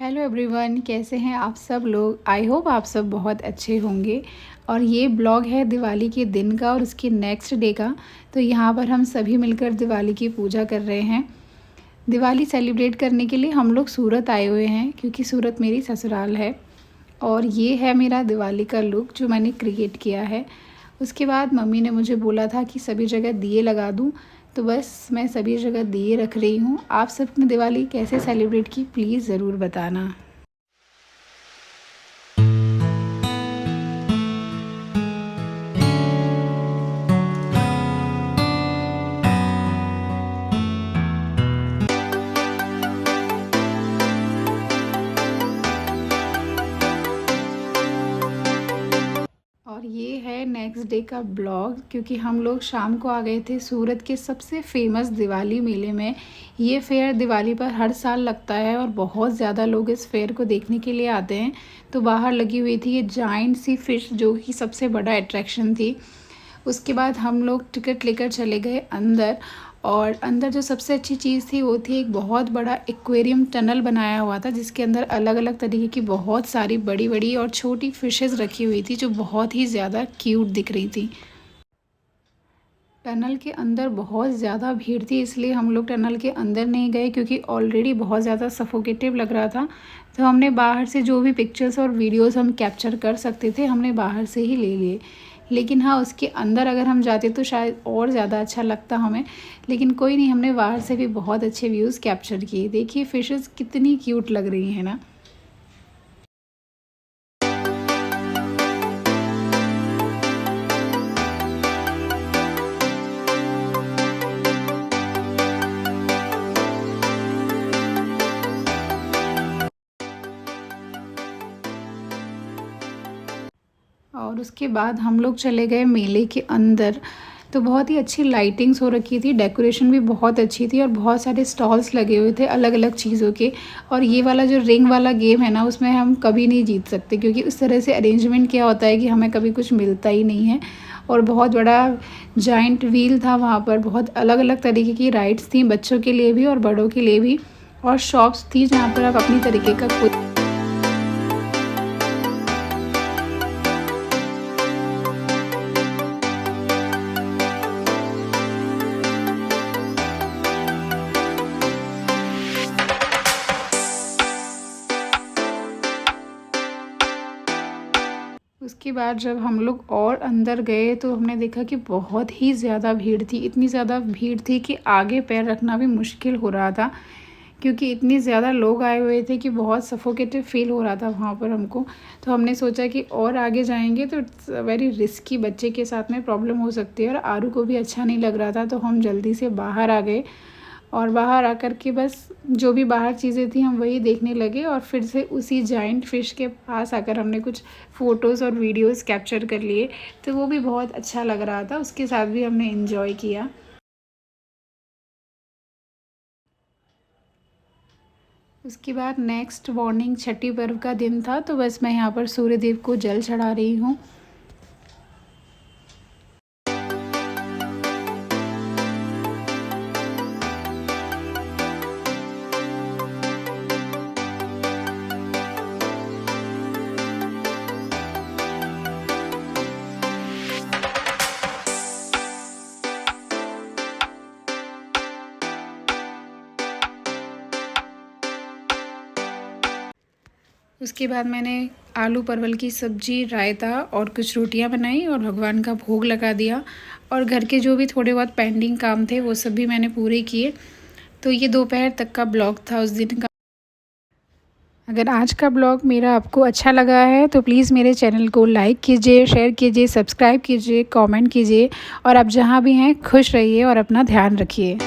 Hello everyone, कैसे हैं आप सब लोग। आई होप आप सब बहुत अच्छे होंगे। और ये ब्लॉग है दिवाली के दिन का और उसके नेक्स्ट डे का। तो यहाँ पर हम सभी मिलकर दिवाली की पूजा कर रहे हैं। दिवाली सेलिब्रेट करने के लिए हम लोग सूरत आए हुए हैं क्योंकि सूरत मेरी ससुराल है। और ये है मेरा दिवाली का लुक जो मैंने क्रिएट किया है। उसके बाद मम्मी ने मुझे बोला था कि सभी जगह दिए लगा दूं, तो बस मैं सभी जगह दिए रख रही हूँ। आप सबने दिवाली कैसे सेलिब्रेट की प्लीज़ ज़रूर बताना। और ये है नेक्स्ट डे का ब्लॉग, क्योंकि हम लोग शाम को आ गए थे सूरत के सबसे फेमस दिवाली मेले में। ये फेयर दिवाली पर हर साल लगता है और बहुत ज़्यादा लोग इस फेयर को देखने के लिए आते हैं। तो बाहर लगी हुई थी ये जाइंट सी फिश जो कि सबसे बड़ा अट्रैक्शन थी। उसके बाद हम लोग टिकट लेकर चले गए अंदर। और अंदर जो सबसे अच्छी चीज़ थी वो थी एक बहुत बड़ा एक्वेरियम टनल बनाया हुआ था, जिसके अंदर अलग अलग तरीके की बहुत सारी बड़ी बड़ी और छोटी फिशेस रखी हुई थी जो बहुत ही ज़्यादा क्यूट दिख रही थी। टनल के अंदर बहुत ज़्यादा भीड़ थी, इसलिए हम लोग टनल के अंदर नहीं गए क्योंकि ऑलरेडी बहुत ज़्यादा सफोकेटिव लग रहा था। तो हमने बाहर से जो भी पिक्चर्स और वीडियोस हम कैप्चर कर सकते थे हमने बाहर से ही ले लिए। लेकिन हाँ, उसके अंदर अगर हम जाते तो शायद और ज़्यादा अच्छा लगता हमें। लेकिन कोई नहीं, हमने बाहर से भी बहुत अच्छे व्यूज़ कैप्चर किए। देखिए फ़िशेस कितनी क्यूट लग रही हैं ना। और उसके बाद हम लोग चले गए मेले के अंदर। तो बहुत ही अच्छी लाइटिंग्स हो रखी थी, डेकोरेशन भी बहुत अच्छी थी और बहुत सारे स्टॉल्स लगे हुए थे अलग अलग चीज़ों के। और ये वाला जो रिंग वाला गेम है ना, उसमें हम कभी नहीं जीत सकते क्योंकि उस तरह से अरेंजमेंट किया होता है कि हमें कभी कुछ मिलता ही नहीं है। और बहुत बड़ा जाइंट व्हील था वहाँ पर, बहुत अलग अलग तरीके की राइड्स थी बच्चों के लिए भी और बड़ों के लिए भी। और शॉप्स थी जहाँ पर आप अपनी तरीके का खुद। उसके बाद जब हम लोग और अंदर गए तो हमने देखा कि बहुत ही ज़्यादा भीड़ थी। इतनी ज़्यादा भीड़ थी कि आगे पैर रखना भी मुश्किल हो रहा था, क्योंकि इतनी ज़्यादा लोग आए हुए थे कि बहुत सफोकेटिव फील हो रहा था वहाँ पर हमको। तो हमने सोचा कि और आगे जाएंगे तो इट्स वेरी रिस्की, बच्चे के साथ में प्रॉब्लम हो सकती है और आरू को भी अच्छा नहीं लग रहा था। तो हम जल्दी से बाहर आ गए और बाहर आकर के बस जो भी बाहर चीज़ें थी हम वही देखने लगे। और फिर से उसी जाइंट फ़िश के पास आकर हमने कुछ फ़ोटोज़ और वीडियोज़ कैप्चर कर लिए। तो वो भी बहुत अच्छा लग रहा था, उसके साथ भी हमने इन्जॉय किया। उसके बाद नेक्स्ट मॉर्निंग छठी पर्व का दिन था, तो बस मैं यहाँ पर सूर्य देव को जल चढ़ा रही हूँ। उसके बाद मैंने आलू परवल की सब्ज़ी, रायता और कुछ रोटियां बनाई और भगवान का भोग लगा दिया। और घर के जो भी थोड़े बहुत पेंडिंग काम थे वो सब भी मैंने पूरे किए। तो ये दोपहर तक का ब्लॉग था उस दिन का। अगर आज का ब्लॉग मेरा आपको अच्छा लगा है तो प्लीज़ मेरे चैनल को लाइक कीजिए, शेयर कीजिए, सब्सक्राइब कीजिए, कमेंट कीजिए। और आप जहाँ भी हैं खुश रहिए और अपना ध्यान रखिए।